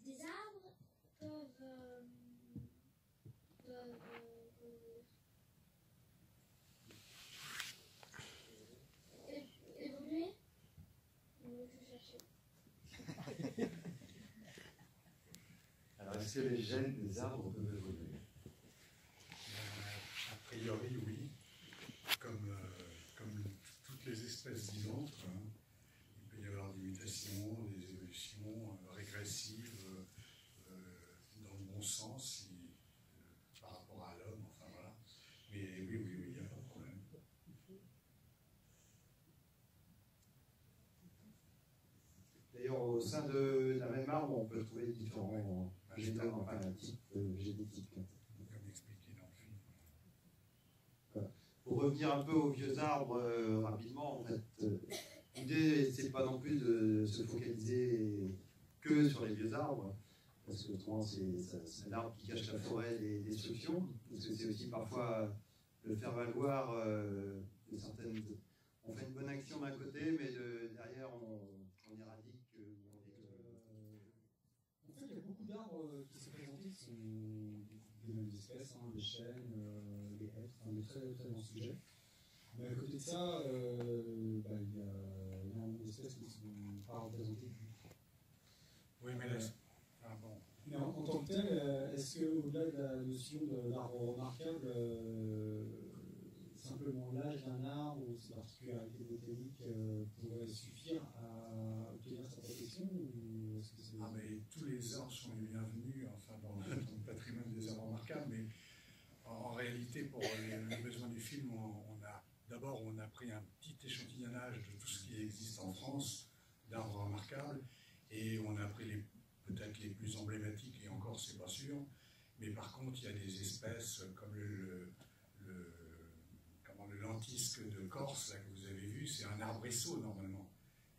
des arbres peuvent évoluer. Je cherchais. Alors, est-ce que les gènes des arbres peuvent évoluer? A priori, oui. Comme toutes les espèces vivantes, hein, il peut y avoir des mutations, des évolutions régressives dans le bon sens par rapport à l'homme, enfin voilà. Mais oui, il n'y a pas de problème. D'ailleurs, au sein de la même arbre, on peut trouver différents génomes, enfin un type génétique. Comme expliqué dans le film. Voilà. Pour revenir un peu aux vieux arbres rapidement, en fait, l'idée, c'est pas non plus de se focaliser que sur les vieux arbres, parce que autrement, c'est l'arbre qui cache la forêt des destructions, parce que c'est aussi parfois le faire valoir de certaines. On fait une bonne action d'un côté, mais derrière, on éradique. En fait, il y a beaucoup d'arbres qui se présentent, qui sont des mêmes espèces, hein, les chênes, les hêtres, enfin, des très très bons sujets. Mais à côté de ça, il y a énormément d'espèces qui ne sont pas représentées. Oui, mais là, bon. Mais en tant que tel, est-ce qu'au-delà de la notion d'arbre remarquable, simplement l'âge d'un arbre ou ses particularités botaniques pourrait suffire à obtenir sa protection, ou est-ce que c'est... Ah, mais tous les arbres sont les bienvenus, enfin, dans le patrimoine des arbres remarquables, mais en réalité, pour les besoins du film, on a pris un petit échantillonnage de tout ce qui existe en France d'arbres remarquables, et on a pris peut-être les plus emblématiques, et encore, c'est pas sûr, mais par contre, il y a des espèces comme le lentisque de Corse, là, que vous avez vu, c'est un arbrisseau normalement.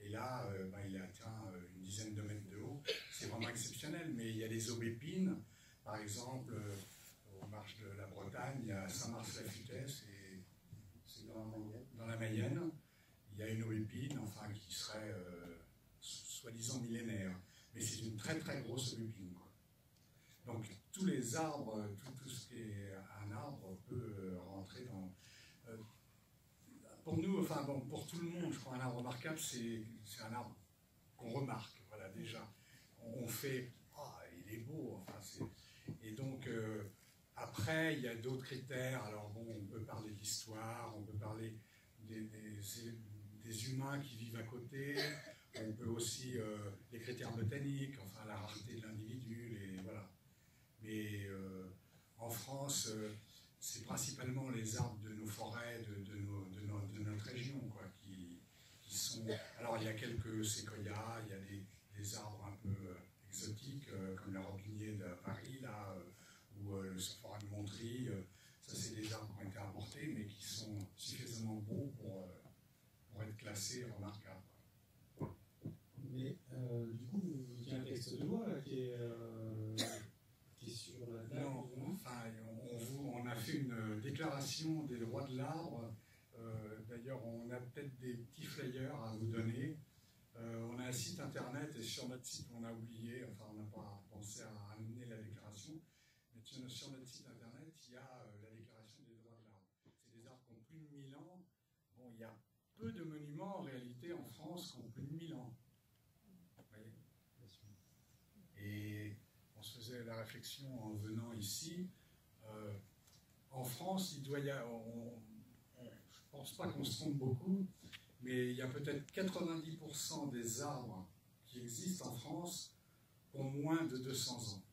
Et là, il atteint une dizaine de mètres de haut. C'est vraiment exceptionnel, mais il y a des aubépines, par exemple, aux marches de la Bretagne, il y a Saint-Mars-la-Futaie, c'est dans la Mayenne. Il y a une aubépine, enfin, qui serait soi-disant millénaire. Mais c'est une très très grosse aubépine, quoi. Donc tous les arbres, tout ce qui est un arbre peut rentrer dans... pour nous, enfin bon, pour tout le monde, je crois un arbre remarquable, c'est un arbre qu'on remarque, voilà, déjà. On fait, il est beau, enfin, et donc, après, il y a d'autres critères, alors bon, on peut parler de l'histoire, on peut parler des humains qui vivent à côté, on peut aussi, les critères botaniques, enfin, la rareté de l'individu, voilà. Mais en France, c'est principalement les arbres de nos forêts, de notre région, quoi, qui sont... Alors, il y a quelques séquoias, il y a des arbres un peu exotiques, comme le robinier de Paris, là, ou le saphorin de Montry. Ça, c'est des arbres qui ont été importés, mais qui sont suffisamment beaux pour être classés remarquables. Mais, du coup, il y a un texte de loi, là, qui est sur la date. Non, enfin, on a fait une déclaration des droits de l'arbre. D'ailleurs, on a peut-être des petits flyers à vous donner. On a un site internet, et sur notre site, on a oublié, enfin, on n'a pas pensé à amener la déclaration. Mais sur notre site internet, il y a la déclaration des droits de l'arbre. C'est des arbres qui ont plus de 1000 ans. Bon, il y a peu de monuments, en réalité, en France, qui ont plus de 1000 ans. Vous voyez ? Et on se faisait la réflexion en venant ici. En France, il doit y avoir, je ne pense pas qu'on se trompe beaucoup, mais il y a peut-être 90% des arbres qui existent en France ont moins de 200 ans.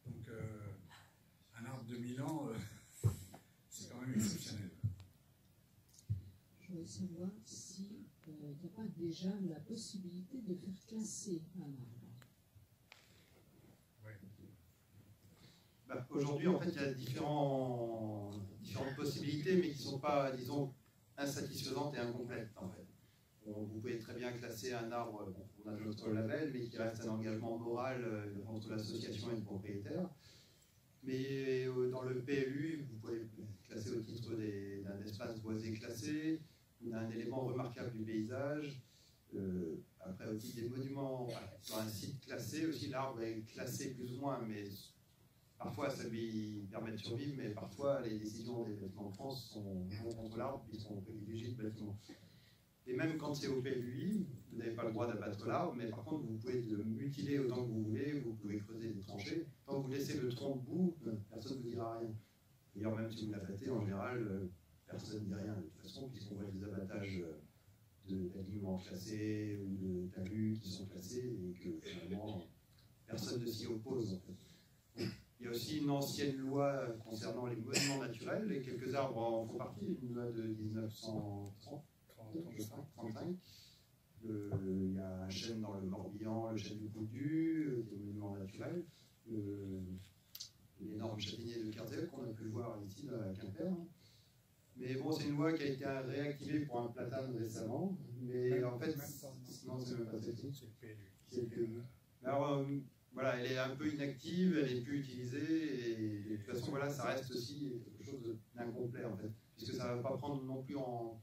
Donc, un arbre de 1000 ans, c'est quand même exceptionnel. Je voudrais savoir s'il n'y a pas déjà la possibilité de faire classer un arbre. Oui. Aujourd'hui, en fait, il y a différentes possibilités, mais qui ne sont pas, disons, insatisfaisantes et incomplètes, en fait. Vous pouvez très bien classer un arbre, on a notre label, mais qui reste un engagement moral entre l'association et le propriétaire. Mais dans le PLU, vous pouvez classer au titre d'un espace boisé classé, d'un élément remarquable du paysage, Après aussi des monuments sur un site classé, aussi l'arbre est classé plus ou moins, mais parfois ça lui permet de survivre, mais parfois les décisions des bâtiments de France vont contre l'arbre, ils sont privilégiés de bâtiments. Et même quand c'est au PLUI, vous n'avez pas le droit d'abattre l'arbre, mais par contre vous pouvez le mutiler autant que vous voulez, vous pouvez creuser des tranchées. Tant que vous laissez le tronc debout, personne ne vous dira rien. D'ailleurs, même si vous l'abattez, en général, personne ne dit rien de toute façon, puisqu'on voit des abattages d'alignements classés ou de talus qui sont classés et que finalement personne ne s'y oppose. En fait. Il y a aussi une ancienne loi concernant les monuments naturels, et quelques arbres en font partie, une loi de 1935. Il y a un chêne dans le Morbihan, le chêne du Coudu, des monuments naturels, l'énorme châtaignier de Kerzeel qu'on a pu voir ici à Quimper. Mais bon, c'est une loi qui a été réactivée pour un platane récemment, mais en fait, non, c'est même pas celle-ci. C'est le PLU. Alors, voilà, elle est un peu inactive, elle n'est plus utilisée, et de toute façon, voilà, ça reste aussi quelque chose d'incomplet, en fait, puisque ça ne va pas prendre non plus en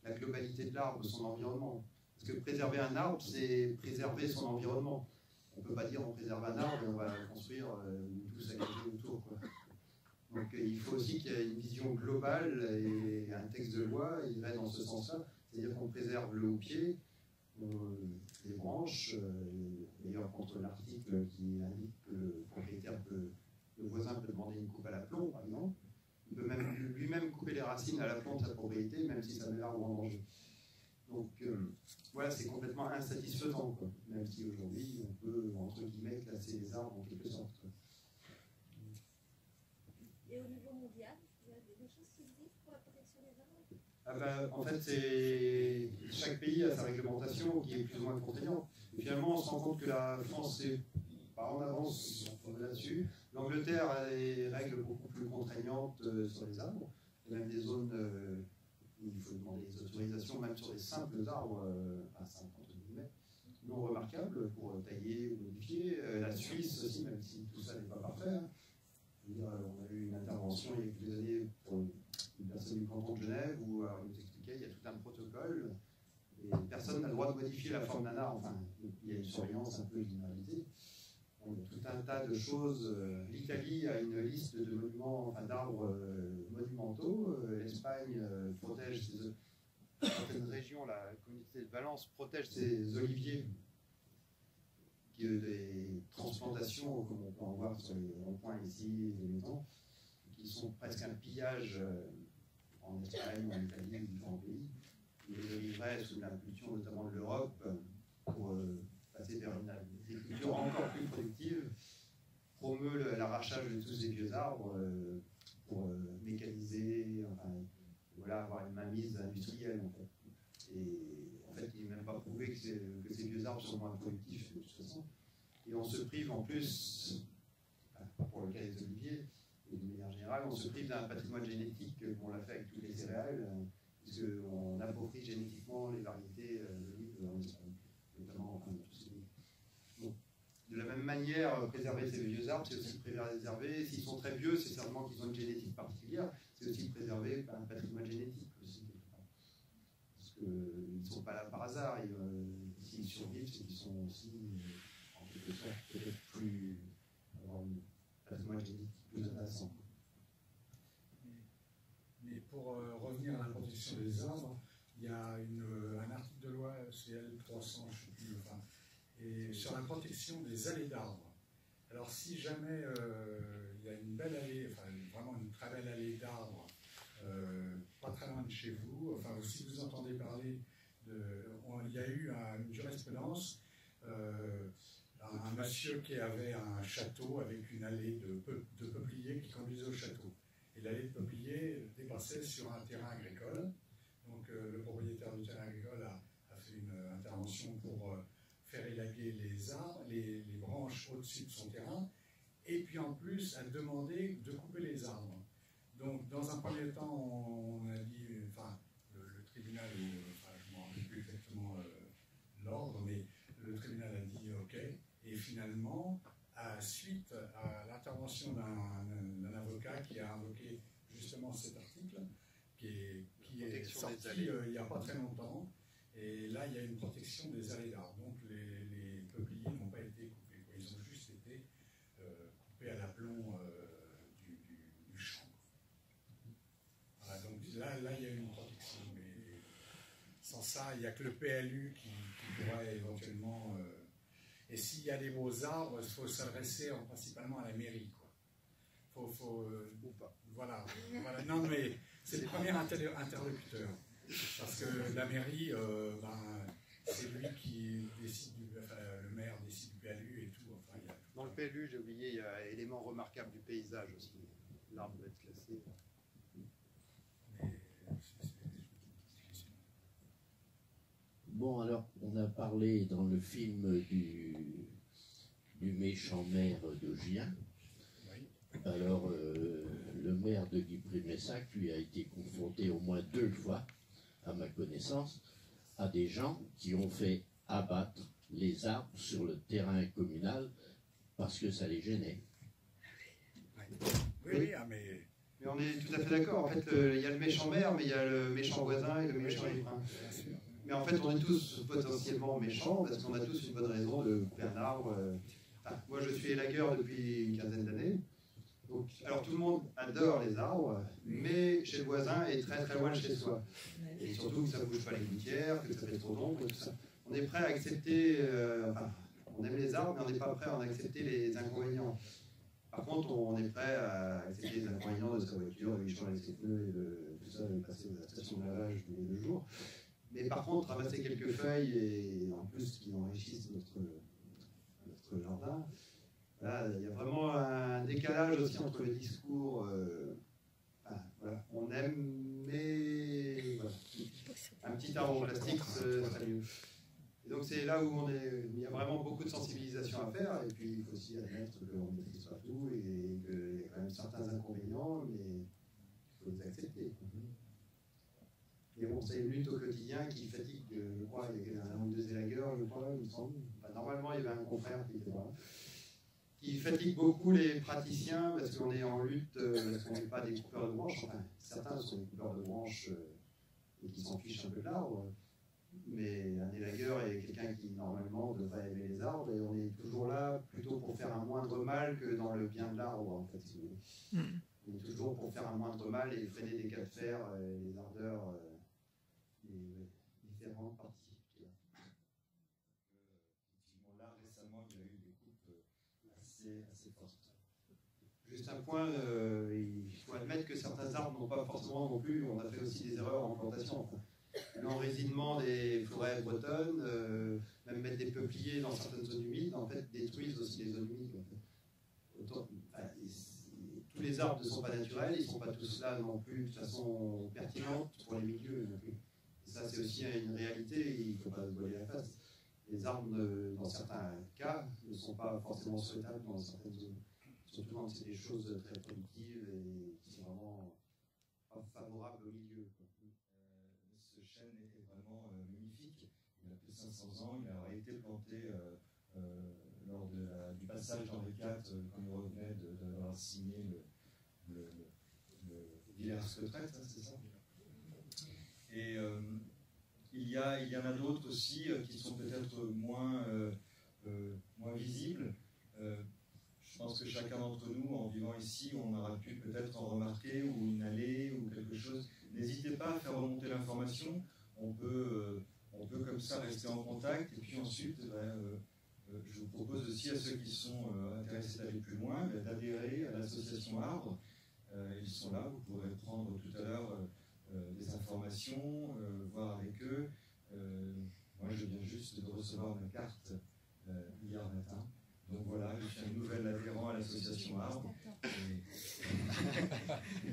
la globalité de l'arbre, son environnement. Parce que préserver un arbre, c'est préserver son environnement. On ne peut pas dire on préserve un arbre et on va construire tous à côté autour, quoi. Donc il faut aussi qu'il y ait une vision globale, et un texte de loi il va dans ce sens-là, c'est-à-dire qu'on préserve le houppier, les branches, d'ailleurs contre l'article qui indique que le voisin peut demander une coupe à l'aplomb, par exemple. Il peut même lui-même couper les racines à l'aplomb de sa propriété, même si ça met l'arbre en danger. Donc voilà, c'est complètement insatisfaisant, quoi. Même si aujourd'hui on peut, entre guillemets, classer les arbres en quelque sorte, quoi. Et au niveau mondial, il y a des choses qui existent pour la protection des arbres? Ah ben, en fait, chaque pays a sa réglementation qui est plus ou moins contraignante. Et finalement, on se rend compte que la France est pas en avance là-dessus. L'Angleterre a des règles beaucoup plus contraignantes sur les arbres. Il y a même des zones où il faut demander des autorisations, même sur des simples arbres à 50 mm, non remarquables pour tailler ou modifier. La Suisse aussi, même si tout ça n'est pas parfait, hein. Je veux dire, on a eu une intervention il y a quelques années pour une personne du canton de Genève où on nous expliquait qu'il y a tout un protocole et personne n'a le droit de modifier la forme d'un arbre. Enfin, il y a une surveillance un peu généralisée. Il y a tout un tas de choses. L'Italie a une liste de monuments, enfin d'arbres monumentaux. L'Espagne protège certaines régions, la communauté de Valence protège ses oliviers, des transplantations, comme on peut en voir sur les ronds-points ici, les maisons, qui sont presque un pillage en Espagne, en Italie, ou différents pays. Les oliveraient sous l'impulsion notamment de l'Europe pour passer vers une agriculture encore plus productive, promeut l'arrachage de tous ces vieux arbres pour mécaniser, enfin, voilà, avoir une mainmise industrielle en fait. Et en fait, il n'est même pas prouvé que ces vieux arbres sont moins productifs de toute façon. Et on se prive en plus, pour le cas des oliviers, et de manière générale, on se prive d'un patrimoine génétique, comme on l'a fait avec toutes les céréales, puisqu'on appauvrit génétiquement les variétés d'olives en Espagne, notamment enfin, tous ces livres. Donc, de la même manière, préserver ces vieux arbres, c'est aussi préserver, s'ils sont très vieux, c'est certainement qu'ils ont une génétique particulière, c'est aussi préserver un patrimoine génétique aussi. Parce qu'ils ne sont pas là par hasard, s'ils survivent, c'est qu'ils sont aussi, en quelque sorte, peut-être plus, avoir un patrimoine génétique plus intéressant. Mais pour revenir à la protection des arbres, il y a un article de loi CL 300, je ne sais plus, enfin, et sur la protection des allées d'arbres. Alors si jamais il y a une belle allée, enfin vraiment une très belle allée d'arbres, pas très loin de chez vous, enfin si vous entendez parler il y a eu une jurisprudence, un monsieur qui avait un château avec une allée de peupliers qui conduisait au château. Et l'allée de peupliers dépassait sur un terrain agricole. Donc le propriétaire du terrain agricole a fait une intervention pour faire élaguer les arbres, les branches au-dessus de son terrain, et puis en plus a demandé de couper les arbres. Donc dans un premier temps, on a dit, enfin le tribunal, enfin je ne me rappelle plus exactement l'ordre, mais le tribunal a dit OK, et finalement, suite à l'intervention d'un avocat qui a invoqué justement cet article, qui est sorti il n'y a pas très longtemps, Et là, il y a une protection des allées d'arbres. Donc les peupliers n'ont pas été coupés, quoi. Ils ont juste été coupés à l'aplomb du champ. Voilà, donc là, il y a une protection. Mais sans ça, il n'y a que le PLU qui pourrait éventuellement... et s'il y a des beaux arbres, il faut s'adresser principalement à la mairie, quoi. Voilà. Non, mais c'est le premier interlocuteur. Parce que la mairie, c'est lui qui décide, le maire décide du PLU et tout. Enfin, il y a tout. Dans le PLU, j'ai oublié, il y a élément remarquable du paysage aussi. L'arbre doit être classé. Bon, alors, on a parlé dans le film du méchant maire de Gien. Alors, le maire de Guipry-Messac, lui, a été confronté au moins 2 fois, à ma connaissance, à des gens qui ont fait abattre les arbres sur le terrain communal parce que ça les gênait. Oui, mais on est tout à fait d'accord. En fait, il y a le méchant maire, mais il y a le méchant voisin et le méchant riverain. Mais en fait, on est tous potentiellement méchants parce qu'on a tous une bonne raison de couper un arbre. Moi, je suis élagueur depuis une quinzaine d'années. Donc, alors tout le monde adore les arbres, mais chez le voisin et très très loin de chez soi. Et surtout que ça ne bouge pas les gouttières, que ça fait trop d'ombre et tout ça. On est prêt à accepter, on aime les arbres, mais on n'est pas prêt à en accepter les inconvénients. Par contre, on est prêt à accepter les inconvénients de sa voiture, de changer ses pneus et tout ça, de passer à la station de lavage tous les 2 jours. Mais par contre, ramasser quelques feuilles et en plus qui enrichissent notre jardin. Là, il y a vraiment un décalage aussi entre les discours. Voilà, on aime, mais voilà. Un petit arbre en plastique serait mieux. Et donc c'est là où il y a vraiment beaucoup de sensibilisation à faire. Et puis il faut aussi admettre qu'on ne maîtrise pas tout et qu'il y a quand même certains inconvénients, mais il faut les accepter. Mais bon, c'est une lutte au quotidien qui fatigue, je crois, il y a un ou 2 élagueurs, je crois, il me semble. Normalement, il y avait un confrère qui était là. Qui fatigue beaucoup les praticiens parce qu'on est en lutte, parce qu'on n'est pas des coupeurs de branches. Enfin, certains sont des coupeurs de branches et qui s'en fichent un peu de l'arbre. Mais un élagueur est quelqu'un qui, normalement, devrait aimer les arbres. Et on est toujours là plutôt pour faire un moindre mal que dans le bien de l'arbre, en fait. On est toujours pour faire un moindre mal et freiner des cas de fer, les ardeurs, les différentes parties. Là, récemment, il y a eu des coupes assez fortes. Juste un point, il faut admettre que certains arbres n'ont pas forcément non plus, on a fait aussi des erreurs en plantation. L'enraisinement des forêts bretonnes, même mettre des peupliers dans certaines zones humides, en fait, détruisent aussi les zones humides. Tous les arbres ne sont pas naturels, ils ne sont pas tous là non plus de façon pertinente pour les milieux. Et ça, c'est aussi une réalité, il ne faut pas se voiler la face. Les arbres, dans certains cas, ne sont pas forcément souhaitables dans certaines zones. Surtout quand c'est des choses très productives et qui sont vraiment pas favorables au milieu. Ce chêne est vraiment magnifique. Il a plus de 500 ans. Il a été planté lors du passage d'Henri IV, quand il revenait d'avoir signé le Villers-Cotterêts, c'est ça. Et il y en a d'autres aussi qui sont peut-être moins visibles. Je pense que chacun d'entre nous, en vivant ici, on aura pu peut-être en remarquer, ou une allée, ou quelque chose. N'hésitez pas à faire remonter l'information. On peut comme ça rester en contact. Et puis ensuite, je vous propose aussi à ceux qui sont intéressés d'aller plus loin, d'adhérer à l'association Arbre. Ils sont là, vous pourrez prendre tout à l'heure des informations, voir avec eux. Moi, je viens juste de recevoir ma carte hier matin. Donc voilà, je suis un nouvel adhérent à l'association Arbre. Et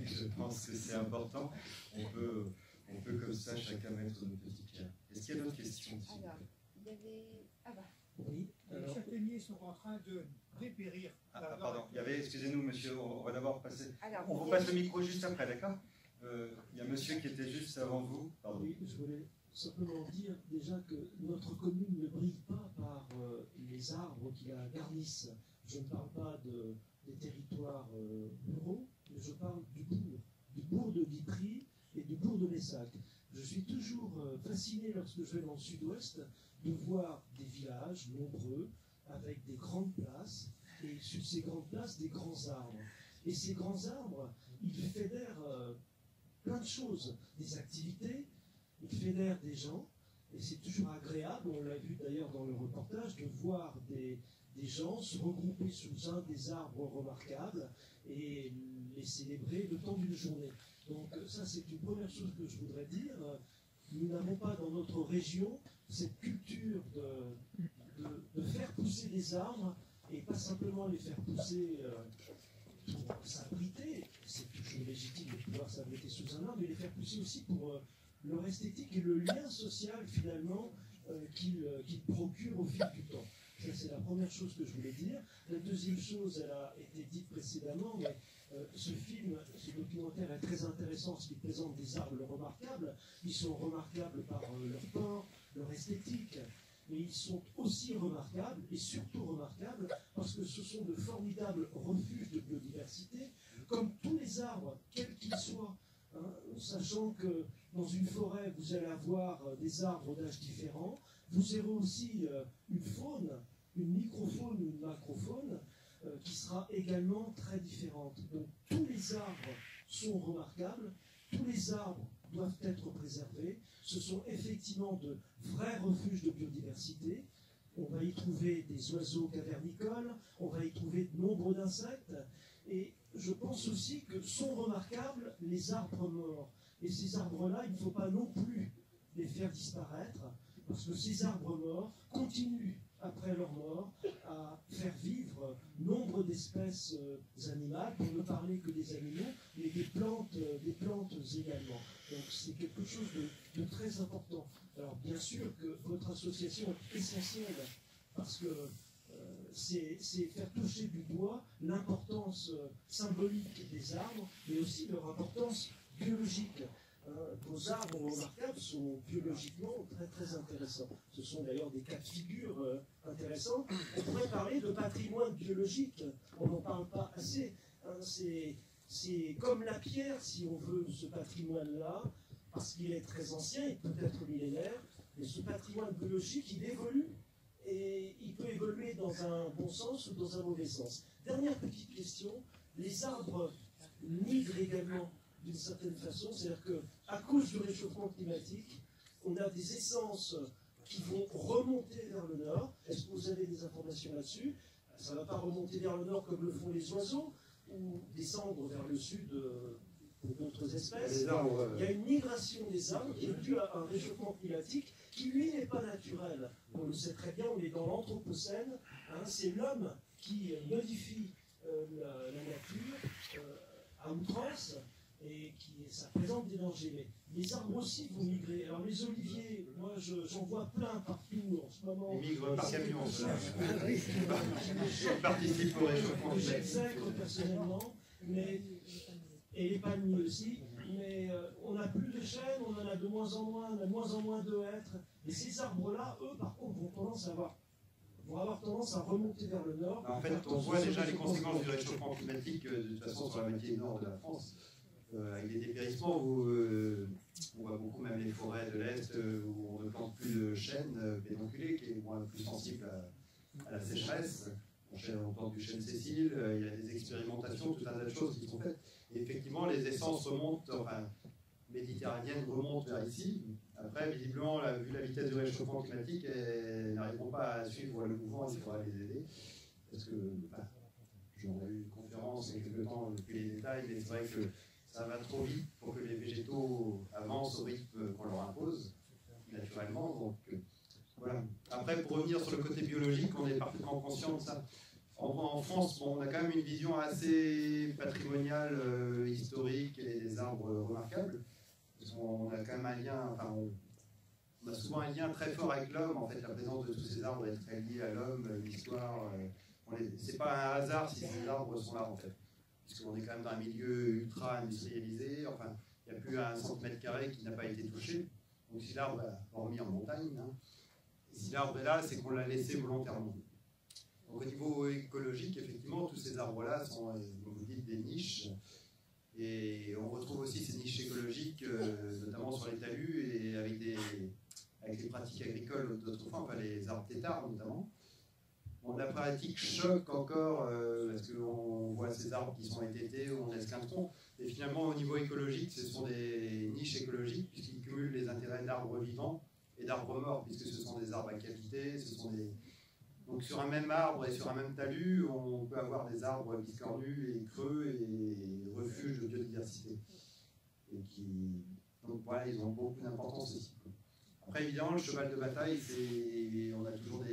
je pense que c'est important. On peut comme ça chacun mettre nos petites pierres. Est-ce qu'il y a d'autres questions? Alors, il y avait... Ah bah. Oui. Les châtaigniers sont en train de dépérir. Pardon, il y avait, excusez-nous monsieur, on va d'abord passer. Alors, on vous passe le micro juste après, d'accord? Il y a monsieur qui était juste avant vous. Pardon. Oui, je voulais simplement dire déjà que notre commune ne brille pas par les arbres qui la garnissent. Je ne parle pas des territoires ruraux, mais je parle du bourg de Guipry et du bourg de Messac. je suis toujours fasciné lorsque je vais dans le sud-ouest de voir des villages nombreux avec des grandes places et sur ces grandes places des grands arbres. Et ces grands arbres, ils fédèrent plein de choses, des activités, ils fédèrent des gens et c'est toujours agréable, on l'a vu d'ailleurs dans le reportage, de voir des gens se regrouper sous un des arbres remarquables et les célébrer le temps d'une journée. Donc ça, c'est une première chose que je voudrais dire. Nous n'avons pas dans notre région cette culture de faire pousser des arbres et pas simplement les faire pousser pour s'abriter. C'est toujours légitime de pouvoir s'abriter sous un arbre, mais les faire pousser aussi pour leur esthétique et le lien social finalement qu'ils procurent au fil du temps. Ça, c'est la première chose que je voulais dire. La deuxième chose, elle a été dite précédemment, mais ce film, ce documentaire est très intéressant parce qu'il présente des arbres remarquables. Ils sont remarquables par leur port, leur esthétique, mais ils sont aussi remarquables, et surtout remarquables, parce que ce sont de formidables refuges de biodiversité, comme tous les arbres, quels qu'ils soient. Hein, sachant que dans une forêt, vous allez avoir des arbres d'âge différents, vous aurez aussi une faune, une microfaune ou une macrofaune, qui sera également très différente. Donc tous les arbres sont remarquables, tous les arbres doivent être préservés. Ce sont effectivement de vrais refuges de biodiversité. On va y trouver des oiseaux cavernicoles, on va y trouver de nombreux insectes, et je pense aussi que sont remarquables les arbres morts. Et ces arbres-là, il ne faut pas non plus les faire disparaître, parce que ces arbres morts continuent, après leur mort, à faire vivre nombre d'espèces animales, pour ne parler que des animaux, mais des plantes également. Donc c'est quelque chose de très important. Alors bien sûr que votre association est essentielle, parce que c'est faire toucher du doigt l'importance symbolique des arbres, mais aussi leur importance biologique. Vos arbres remarquables sont biologiquement très très intéressants. Ce sont d'ailleurs des cas de figure intéressants. On pourrait parler de patrimoine biologique, on n'en parle pas assez. Hein, c'est comme la pierre, si on veut, ce patrimoine-là, parce qu'il est très ancien et peut-être millénaire, mais ce patrimoine biologique, il évolue, et il peut évoluer dans un bon sens ou dans un mauvais sens. Dernière petite question, les arbres migrent également d'une certaine façon, c'est-à-dire qu'à cause du réchauffement climatique, on a des essences qui vont remonter vers le nord. Est-ce que vous avez des informations là-dessus? Ça ne va pas remonter vers le nord comme le font les oiseaux, ou descendre vers le sud pour d'autres espèces. Il y a une migration des arbres qui est due à un réchauffement climatique qui, lui, n'est pas naturel. On le sait très bien, on est dans l'Anthropocène. Hein, c'est l'homme qui modifie la nature à outrance, et ça présente des dangers. Mais les arbres aussi vont migrer. Alors les oliviers, moi j'en vois plein partout en ce moment. Ils migrent par camion. Je participe au réchauffement climatique. J'exècre personnellement, et les palmiers aussi. Mais on n'a plus de chênes, on en a de moins en moins, on a de moins en moins de hêtres. Et ces arbres-là, eux, par contre, vont avoir tendance à remonter vers le nord. En fait, on voit déjà les conséquences du réchauffement climatique, de toute façon, sur la moitié nord de la France. Avec des dépérissements où on voit beaucoup, même les forêts de l'Est, où on ne plante plus de chêne pédonculé, qui est plus sensible à la sécheresse. On plante du chêne Cécile, il y a des expérimentations, tout un tas de choses qui sont faites. Et effectivement, les essences remontent, enfin, méditerranéennes remontent vers ici. Après, visiblement, vu la vitesse du réchauffement climatique, elles n'arriveront pas à suivre le mouvement, il faudra les aider. Parce que, j'aurais eu une conférence il y a quelques temps depuis les détails, mais c'est vrai que ça va trop vite pour que les végétaux avancent au rythme qu'on leur impose, naturellement. Donc, voilà. Après, pour revenir sur le côté biologique, on est parfaitement conscient de ça. En France, on a quand même une vision assez patrimoniale, historique, et des arbres remarquables. On a quand même un lien, enfin, on a souvent un lien très fort avec l'homme. En fait, la présence de tous ces arbres est très liée à l'homme, l'histoire. C'est pas un hasard si ces arbres sont là, en fait. Puisqu'on est quand même dans un milieu ultra industrialisé, enfin, il n'y a plus un centimètre carré qui n'a pas été touché. Donc si l'arbre est hormis en montagne, hein, si l'arbre est là, c'est qu'on l'a laissé volontairement. Donc au niveau écologique, effectivement, tous ces arbres-là sont, comme vous dites, des niches. Et on retrouve aussi ces niches écologiques, notamment sur les talus et avec les pratiques agricoles d'autrefois, enfin les arbres têtards notamment. Bon, la pratique choque encore parce qu'on voit ces arbres qui sont étêtés ou on laisse qu'un tronc. Et finalement, au niveau écologique, ce sont des niches écologiques puisqu'ils cumulent les intérêts d'arbres vivants et d'arbres morts, puisque ce sont des arbres à cavité, donc sur un même arbre et sur un même talus, on peut avoir des arbres biscornus et creux et refuges de biodiversité. Donc voilà, ils ont beaucoup d'importance aussi. Après, évidemment, le cheval de bataille, on a toujours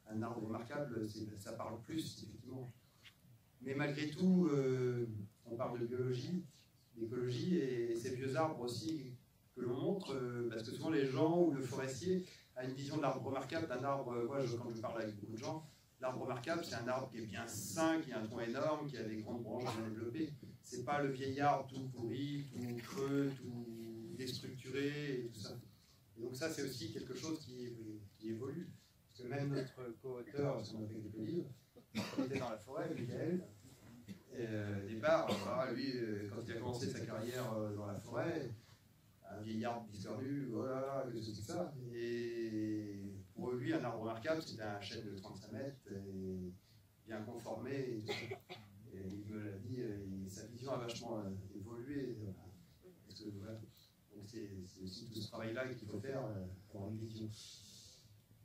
un arbre remarquable, ça parle plus, effectivement. Mais malgré tout, on parle de biologie, d'écologie, et ces vieux arbres aussi que l'on montre, parce que souvent les gens ou le forestier a une vision de l'arbre remarquable, d'un arbre, moi quand je parle avec beaucoup de gens, l'arbre remarquable c'est un arbre qui est bien sain, qui a un tronc énorme, qui a des grandes branches bien développées. C'est pas le vieil arbre tout pourri, tout creux, tout déstructuré et tout ça. Et donc ça c'est aussi quelque chose qui évolue. Parce que même notre co-auteur, parce qu'on a fait quelques livres, il était dans la forêt, Michael. Et au départ, lui, quand il a commencé sa carrière dans la forêt, un vieil arbre biscornu, voilà, que c'est ça. Et pour lui, un arbre remarquable, c'était un chêne de 35 mètres, et bien conformé. Et, tout ça. Et il me l'a dit, sa vision a vachement évolué. Parce que, voilà. Donc c'est aussi tout ce travail-là qu'il faut faire pour une vision.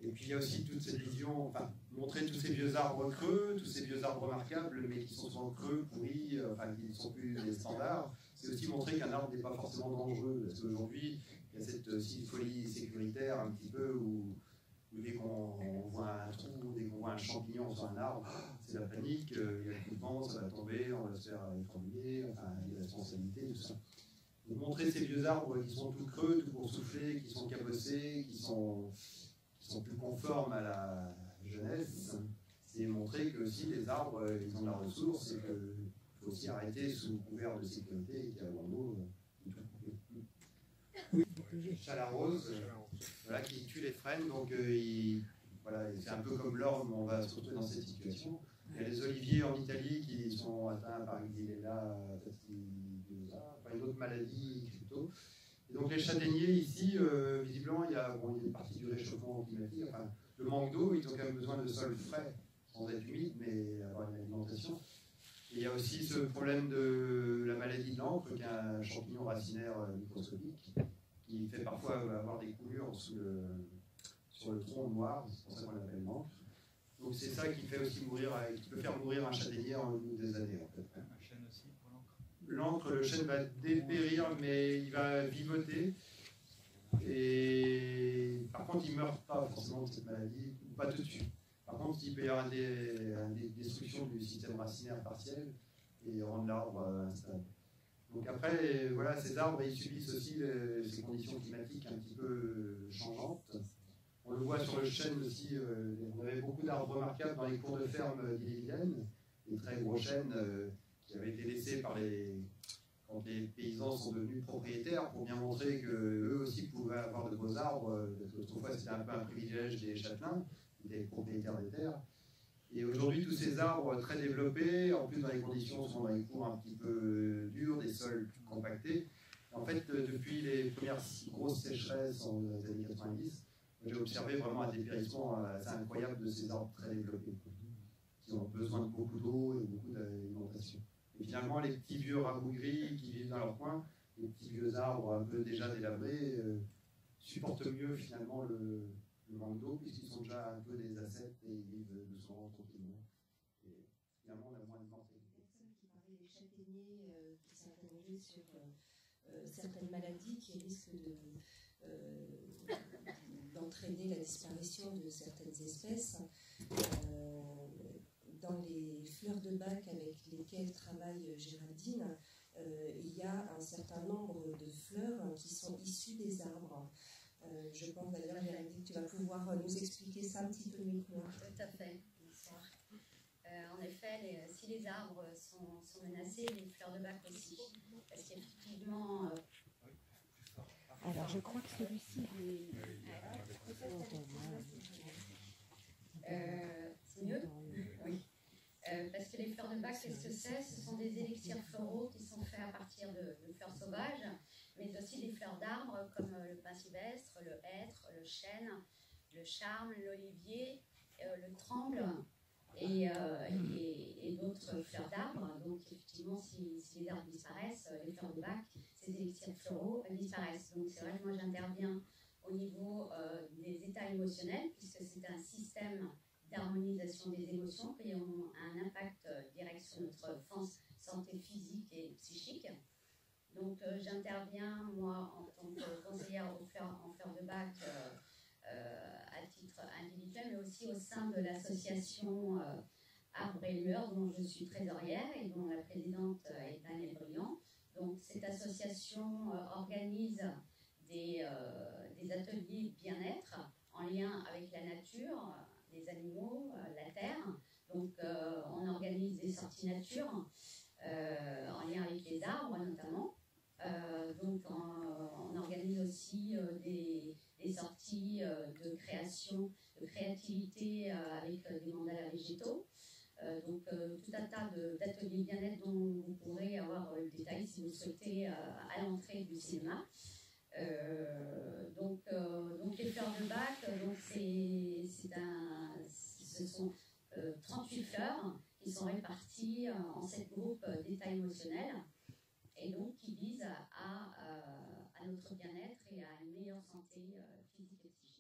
Et puis il y a aussi toute cette vision, enfin, montrer tous ces vieux arbres creux, tous ces vieux arbres remarquables, mais qui sont souvent creux, pourris, enfin, qui ne sont plus les standards. C'est aussi montrer qu'un arbre n'est pas forcément dangereux, parce qu'aujourd'hui, il y a cette folie sécuritaire un petit peu, où dès qu'on voit un trou, dès qu'on voit un champignon sur un arbre, c'est la panique, il y a le coup de vent, ça va tomber, on va se faire étrangler, enfin, il y a la responsabilité, tout ça. Donc montrer ces vieux arbres qui sont tout creux, tout boursouflés, qui sont cabossés, qui sont plus conformes à la jeunesse, c'est montrer que aussi les arbres, ils ont de la ressource et qu'il faut aussi arrêter sous couvert de sécurité et qu'il y a un l'eau Chalarose, voilà, qui tue les frênes, donc voilà, c'est un peu comme l'orme, on va se retrouver dans cette situation. Il y a les oliviers en Italie qui sont atteints par Xylella fastidiosa, enfin une autre maladie plutôt. Et donc les châtaigniers ici, visiblement, il y a une partie du réchauffement climatique, enfin, le manque d'eau, ils ont quand même besoin de sols frais, sans être humides, mais avoir une alimentation. Et il y a aussi ce problème de la maladie de l'encre, qui est un champignon racinaire microscopique, qui fait parfois avoir des coulures sur le tronc noir, c'est pour ça qu'on l'appelle l'encre. Donc c'est ça qui fait aussi mourir, qui peut faire mourir un châtaignier en une ou deux années en fait. Un chêne aussi pour l'encre. L'encre, le chêne va dépérir, mais il va vivoter. Et par contre, il ne meurt pas forcément de cette maladie, pas tout de suite. Par contre, il peut y avoir une destruction du système racinaire partiel et rendre l'arbre instable. Donc après, voilà, ces arbres, ils subissent aussi ces conditions climatiques un petit peu changeantes. On le voit sur le chêne aussi, on avait beaucoup d'arbres remarquables dans les cours de ferme d'Ille-et-Vilaine, des très gros chênes qui avaient été laissés quand les paysans sont devenus propriétaires pour bien montrer qu'eux aussi pouvaient avoir de beaux arbres, parce qu'autrefois c'était un peu un privilège des châtelains, des propriétaires des terres. Et aujourd'hui, tous ces arbres très développés, en plus dans les conditions, sont dans les cours un petit peu durs, des sols plus compactés. Et en fait, depuis les premières grosses sécheresses dans les années 90, j'ai observé vraiment un dépérissement assez incroyable de ces arbres très développés, qui ont besoin de beaucoup d'eau et beaucoup d'alimentation. Et finalement, les petits vieux rabougris qui vivent dans leur coin, les petits vieux arbres un peu déjà délabrés, supportent mieux finalement le manque d'eau, puisqu'ils sont déjà un peu des ascètes et ils vivent doucement, tranquillement. Et finalement, on a moins de temps. Personne qui parlait des châtaigniers qui s'interrogeaient sur certaines maladies qui risquent d'entraîner la disparition de certaines espèces. Dans les fleurs de bac avec lesquelles travaille Géraldine, il y a un certain nombre de fleurs qui sont issues des arbres. Je pense d'ailleurs, Géraldine, tu vas pouvoir nous expliquer ça un petit peu mieux que moi. Tout à fait. Bonsoir. En effet, si les arbres sont menacés, les fleurs de bac aussi. Parce qu'effectivement... Alors, je crois que celui-ci est... c'est mieux? Oui. Parce que les fleurs de bac, qu'est-ce que c'est? Ce sont des élixirs floraux qui sont faits à partir de fleurs sauvages, mais aussi des fleurs d'arbres comme le pin sylvestre, le hêtre, le chêne, le charme, l'olivier, le tremble et d'autres fleurs d'arbres. Donc effectivement, si les arbres disparaissent, les fleurs de bac, ces élixirs floraux disparaissent. Donc c'est vrai que moi j'interviens au niveau des états émotionnels, puisque c'est un système d'harmonisation des émotions qui ont un impact direct sur notre santé physique et psychique. Donc j'interviens, moi, en tant que conseillère en fleurs de bac à titre individuel, mais aussi au sein de l'association Arbres et Lueurs, dont je suis trésorière et dont la présidente est Danielle Briand. Donc cette association organise des ateliers bien-être en lien avec la nature, les animaux, la terre. Donc on organise des sorties nature en lien avec les arbres notamment. Donc on organise aussi des sorties de création, de créativité avec des mandalas végétaux. Donc tout un tas d'ateliers bien-être dont vous pourrez avoir le détail si vous souhaitez à l'entrée du cinéma. Donc les fleurs de bac, ce sont 38 fleurs qui sont réparties en 7 groupes d'états émotionnels et donc qui visent à notre bien-être et à une meilleure santé physique et psychique.